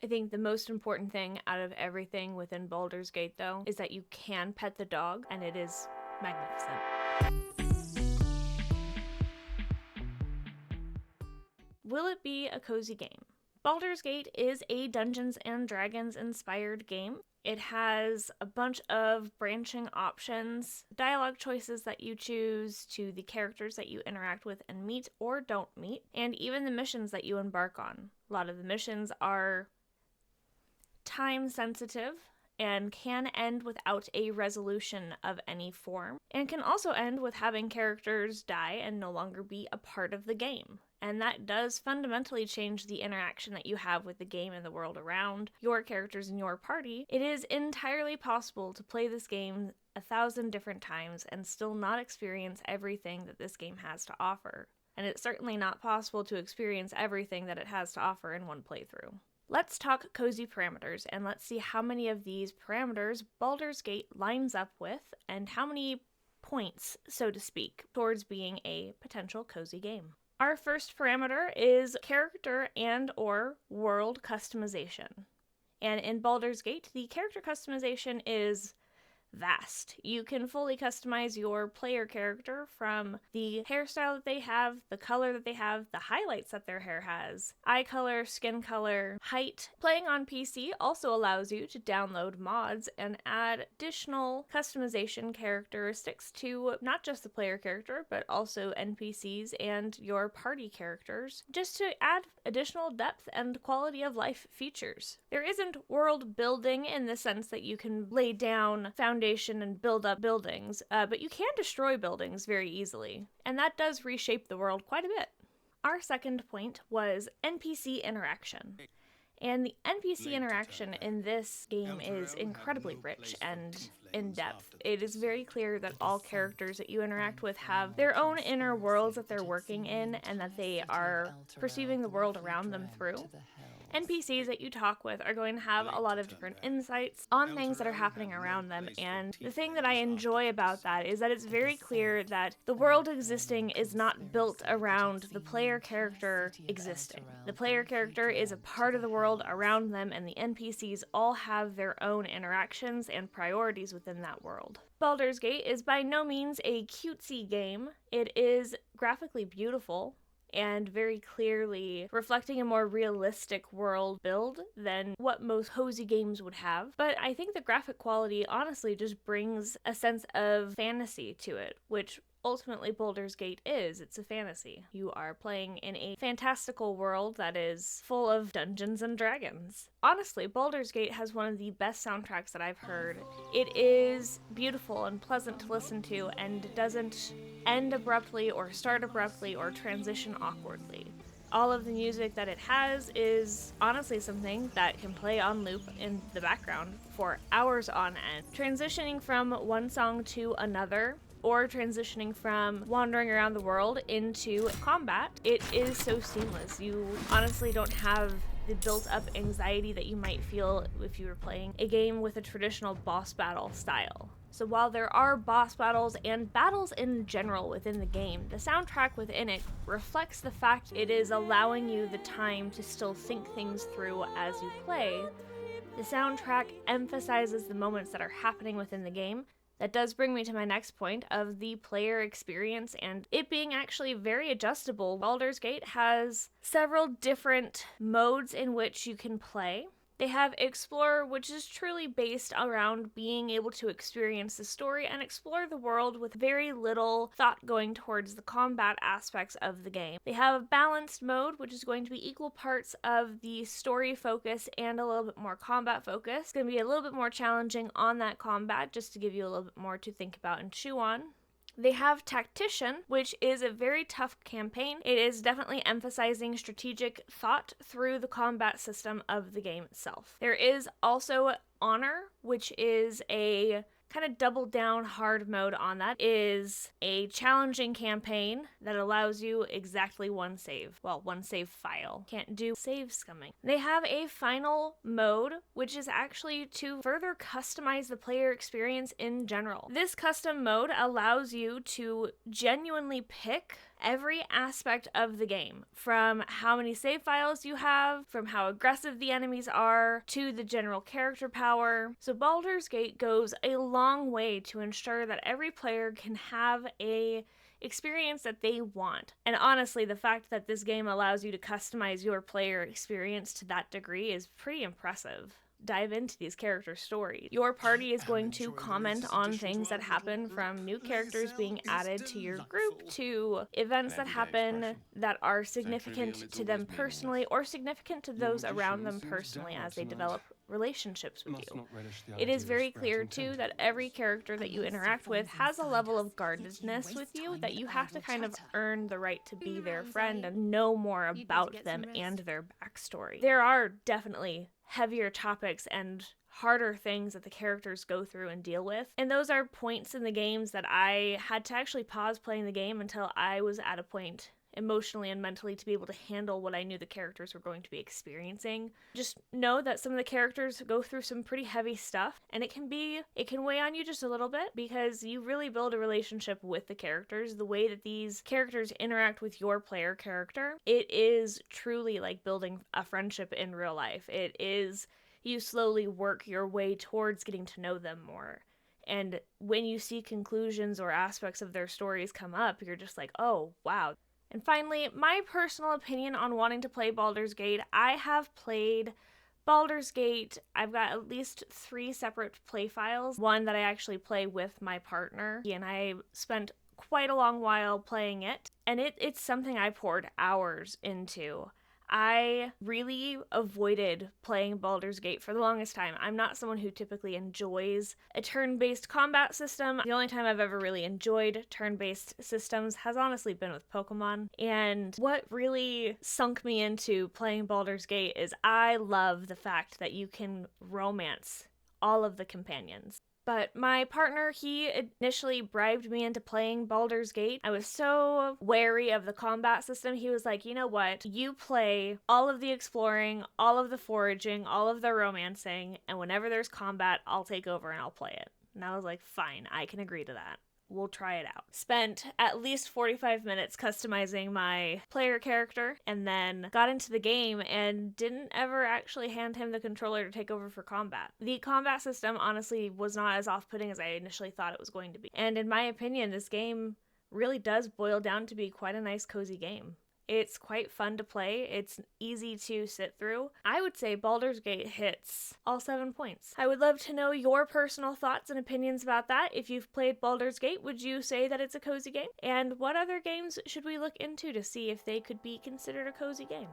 I think the most important thing out of everything within Baldur's Gate, though, is that you can pet the dog, and it is magnificent. Will it be a cozy game? Baldur's Gate is a Dungeons & Dragons inspired game. It has a bunch of branching options, dialogue choices that you choose, to the characters that you interact with and meet or don't meet, and even the missions that you embark on. A lot of the missions are time sensitive and can end without a resolution of any form, and can also end with having characters die and no longer be a part of the game. And that does fundamentally change the interaction that you have with the game and the world around your characters and your party. It is entirely possible to play this game 1,000 different times and still not experience everything that this game has to offer. And it's certainly not possible to experience everything that it has to offer in one playthrough. Let's talk cozy parameters, and let's see how many of these parameters Baldur's Gate lines up with, and how many points, so to speak, towards being a potential cozy game. Our first parameter is character and or world customization. And in Baldur's Gate, the character customization is vast. You can fully customize your player character from the hairstyle that they have, the color that they have, the highlights that their hair has, eye color, skin color, height. Playing on PC also allows you to download mods and add additional customization characteristics to not just the player character, but also NPCs and your party characters, just to add additional depth and quality of life features. There isn't world building in the sense that you can lay down foundation and build up buildings, but you can destroy buildings very easily, and that does reshape the world quite a bit. Our second point was NPC interaction. And the NPC interaction in this game is incredibly rich and in-depth. It is very clear that all characters that you interact with have their own inner worlds that they're working in, and that they are perceiving the world around them through. NPCs that you talk with are going to have a lot of different insights on things that are happening around them, and the thing that I enjoy about that is that it's very clear that the world existing is not built around the player character existing. The player character is a part of the world around them, and the NPCs all have their own interactions and priorities within that world. Baldur's Gate is by no means a cutesy game. It is graphically beautiful, and very clearly reflecting a more realistic world build than what most cozy games would have. But I think the graphic quality honestly just brings a sense of fantasy to it, which ultimately Baldur's Gate is. It's a fantasy. You are playing in a fantastical world that is full of Dungeons and Dragons. Honestly, Baldur's Gate has one of the best soundtracks that I've heard. It is beautiful and pleasant to listen to, and doesn't end abruptly or start abruptly or transition awkwardly. All of the music that it has is honestly something that can play on loop in the background for hours on end. Transitioning from one song to another, or transitioning from wandering around the world into combat, it is so seamless. You honestly don't have the built-up anxiety that you might feel if you were playing a game with a traditional boss battle style. So while there are boss battles and battles in general within the game, the soundtrack within it reflects the fact it is allowing you the time to still think things through as you play. The soundtrack emphasizes the moments that are happening within the game. That does bring me to my next point of the player experience and it being actually very adjustable. Baldur's Gate has several different modes in which you can play. They have Explorer, which is truly based around being able to experience the story and explore the world with very little thought going towards the combat aspects of the game. They have a Balanced mode, which is going to be equal parts of the story focus and a little bit more combat focus. It's going to be a little bit more challenging on that combat, just to give you a little bit more to think about and chew on. They have Tactician, which is a very tough campaign. It is definitely emphasizing strategic thought through the combat system of the game itself. There is also Honor, which is a kind of double down hard mode on that. Is a challenging campaign that allows you exactly one save. Well, one save file. Can't do save scumming. They have a final mode, which is actually to further customize the player experience in general. This custom mode allows you to genuinely pick every aspect of the game, from how many save files you have, from how aggressive the enemies are, to the general character power. So Baldur's Gate goes a long way to ensure that every player can have a experience that they want. And honestly, the fact that this game allows you to customize your player experience to that degree is pretty impressive. Dive into these character stories. Your party is going to comment on things that happen, from new characters being added to your group to events that happen that are significant to them personally or significant to those around them personally as they develop relationships with you. It is very clear too that every character that you interact with has a level of guardedness with you that you have to kind of earn the right to be their friend and know more about them and their backstory. There are definitely heavier topics and harder things that the characters go through and deal with. And those are points in the games that I had to actually pause playing the game until I was at a point emotionally and mentally to be able to handle what I knew the characters were going to be experiencing. Just know that some of the characters go through some pretty heavy stuff, and it can weigh on you just a little bit because you really build a relationship with the characters. The way that these characters interact with your player character, it is truly like building a friendship in real life. It is, you slowly work your way towards getting to know them more. And when you see conclusions or aspects of their stories come up, you're just like, oh, wow. And finally, my personal opinion on wanting to play Baldur's Gate. I have played Baldur's Gate. I've got at least 3 separate play files. One that I actually play with my partner, and I spent quite a long while playing it. And it's something I poured hours into. I really avoided playing Baldur's Gate for the longest time. I'm not someone who typically enjoys a turn-based combat system. The only time I've ever really enjoyed turn-based systems has honestly been with Pokemon. And what really sunk me into playing Baldur's Gate is I love the fact that you can romance all of the companions. But my partner, he initially bribed me into playing Baldur's Gate. I was so wary of the combat system. He was like, you know what? You play all of the exploring, all of the foraging, all of the romancing, and whenever there's combat, I'll take over and I'll play it. And I was like, fine, I can agree to that. We'll try it out. Spent at least 45 minutes customizing my player character, and then got into the game and didn't ever actually hand him the controller to take over for combat. The combat system honestly was not as off-putting as I initially thought it was going to be. And in my opinion, this game really does boil down to be quite a nice, cozy game. It's quite fun to play. It's easy to sit through. I would say Baldur's Gate hits all 7 points. I would love to know your personal thoughts and opinions about that. If you've played Baldur's Gate, would you say that it's a cozy game? And what other games should we look into to see if they could be considered a cozy game?